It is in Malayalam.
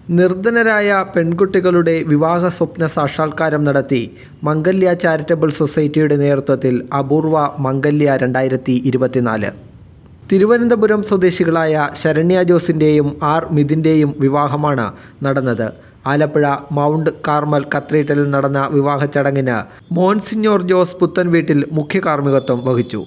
നിർധനരായ പെൺകുട്ടികളുടെ വിവാഹ സ്വപ്ന സാക്ഷാത്കാരം നടത്തി മംഗല്യ ചാരിറ്റബിൾ സൊസൈറ്റിയുടെ നേതൃത്വത്തിൽ അപൂർവ മംഗല്യ 2024. തിരുവനന്തപുരം സ്വദേശികളായ ശരണ്യ ജോസിൻ്റെയും ആർ മിഥുൻ്റെയും വിവാഹമാണ് നടന്നത്. ആലപ്പുഴ മൗണ്ട് കാർമൽ കത്തീഡ്രലിൽ നടന്ന വിവാഹ ചടങ്ങിന് മോൺസിഞ്ഞോർ ജോസ് പുത്തൻവീട്ടിൽ മുഖ്യ കാർമ്മികത്വം വഹിച്ചു.